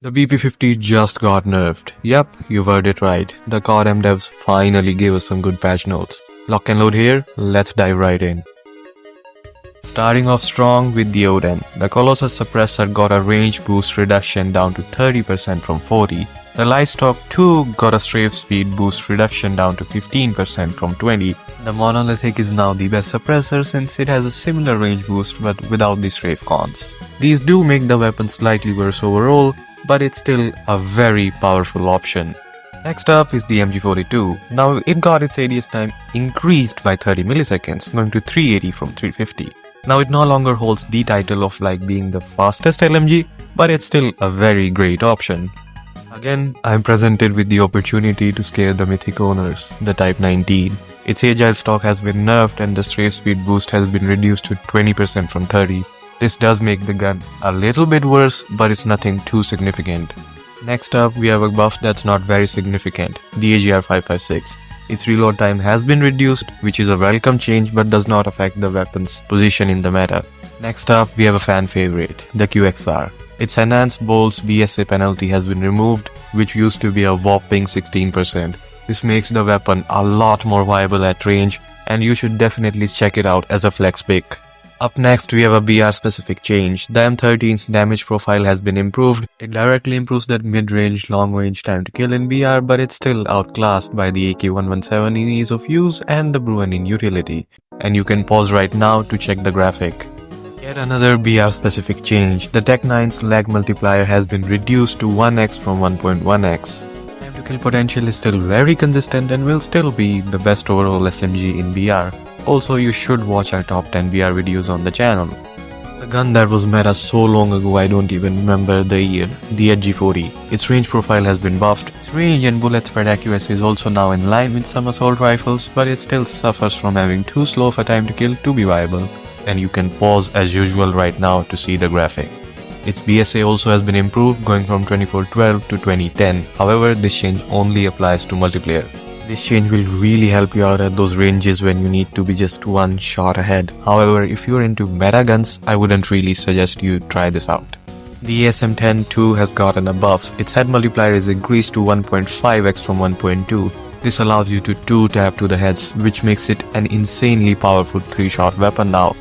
The BP50 just got nerfed. Yep, you heard it right. The codm devs finally gave us some good patch notes. Locknload here, let's dive right in. Starting off strong with the Oden, the Colossus suppressor got a range boost reduction down to 30% from 40. The Lightstock 2 got a strafe speed boost reduction down to 15% from 20. The Monolithic is now the best suppressor since it has a similar range boost but without the strafe cons. These do make the weapon slightly worse overall, but it's still a very powerful option. Next up is the MG42. Now it got its ADS time increased by 30 milliseconds, going to 380 from 350. Now it no longer holds the title of being the fastest LMG, but it's still a very great option. Again, I'm presented with the opportunity to scare the mythic owners, the Type 19. Its agile stock has been nerfed and the strafe speed boost has been reduced to 20% from 30. This does make the gun a little bit worse, but it's nothing too significant. Next up, we have a buff that's not very significant, the AGR556. Its reload time has been reduced, which is a welcome change but does not affect the weapon's position in the meta. Next up, we have a fan favorite, the QXR. Its enhanced bolts BSA penalty has been removed, which used to be a whopping 16%. This makes the weapon a lot more viable at range, and you should definitely check it out as a flex pick. Up next, we have a BR specific change. The M13's damage profile has been improved. It directly improves that mid-range, long-range time to kill in BR, but it's still outclassed by the AK-117 in ease of use and the Bruin in utility. And you can pause right now to check the graphic. Yet another BR specific change. The Tech 9's lag multiplier has been reduced to 1x from 1.1x. Time to kill potential is still very consistent and will still be the best overall SMG in BR. Also, you should watch our top 10 BR videos on the channel. The gun that was meta so long ago I don't even remember the year, the HG40. Its range profile has been buffed. Its range and bullet spread accuracy is also now in line with some assault rifles, but it still suffers from having too slow of a time to kill to be viable. And you can pause as usual right now to see the graphic. Its BSA also has been improved, going from 2412 to 2010. However, this change only applies to multiplayer. This change will really help you out at those ranges when you need to be just one shot ahead. However, if you're into meta guns, I wouldn't really suggest you try this out. The ASM-10 too has gotten a buff. Its head multiplier is increased to 1.5x from 1.2. This allows you to 2-tap to the heads, which makes it an insanely powerful 3-shot weapon now,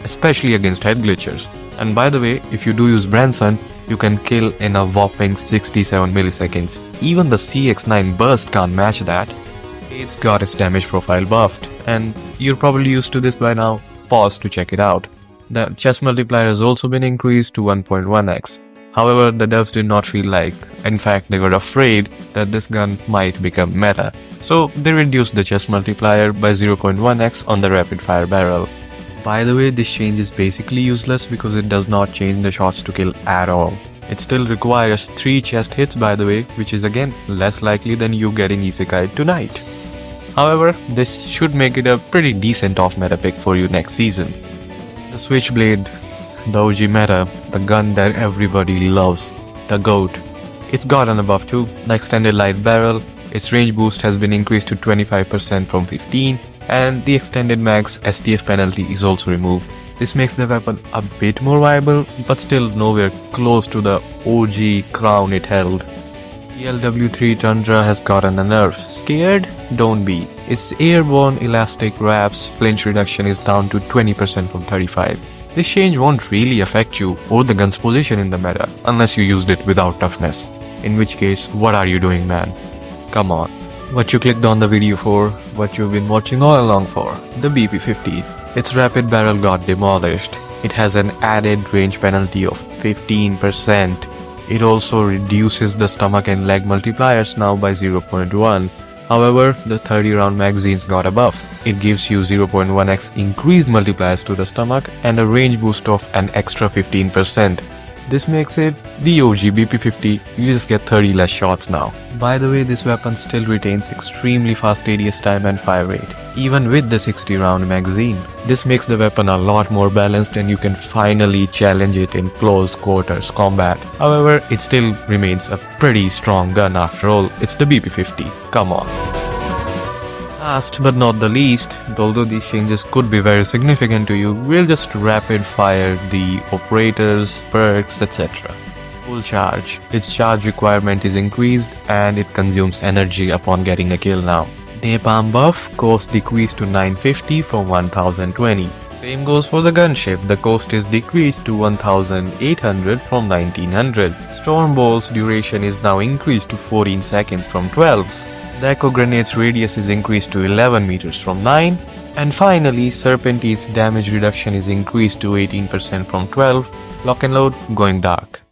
especially against head glitchers. And by the way, if you do use Branson, you can kill in a whopping 67 milliseconds. Even the CX9 burst can't match that. It's got its damage profile buffed, and you're probably used to this by now. Pause to check it out. The chest multiplier has also been increased to 1.1x. However, the devs did not feel like, in fact they were afraid that this gun might become meta. So they reduced the chest multiplier by 0.1x on the rapid fire barrel. By the way, this change is basically useless because it does not change the shots to kill at all. It still requires 3 chest hits by the way, which is again less likely than you getting isekai tonight. However, this should make it a pretty decent off-meta pick for you next season. The Switchblade, the OG meta, the gun that everybody loves, the GOAT. It's gotten a buff too, the extended light barrel. Its range boost has been increased to 25% from 15%, and the extended max STF penalty is also removed. This makes the weapon a bit more viable, but still nowhere close to the OG crown it held. The LW3 Tundra has gotten a nerf. Scared? Don't be. Its airborne elastic wraps flinch reduction is down to 20% from 35%. This change won't really affect you or the gun's position in the meta unless you used it without toughness. In which case, what are you doing, man? Come on. What you clicked on the video for, what you've been watching all along for, the BP50. Its rapid barrel got demolished. It has an added range penalty of 15%. It also reduces the stomach and leg multipliers now by 0.1. However, the 30-round magazines got a buff. It gives you 0.1x increased multipliers to the stomach and a range boost of an extra 15%. This makes it the OG BP50, you just get 30 less shots now. By the way, this weapon still retains extremely fast ADS time and fire rate, even with the 60-round magazine. This makes the weapon a lot more balanced and you can finally challenge it in close quarters combat. However, it still remains a pretty strong gun after all, it's the BP50, come on. Last but not the least, although these changes could be very significant to you, we'll just rapid fire the operators, perks, etc. Full charge. Its charge requirement is increased and it consumes energy upon getting a kill now. Napalm buff, cost decreased to 950 from 1020. Same goes for the gunship, the cost is decreased to 1800 from 1900. Storm bolt's duration is now increased to 14 seconds from 12. The echo grenade's radius is increased to 11 meters from 9. And finally, Serpentine's damage reduction is increased to 18% from 12. Lock and load going dark.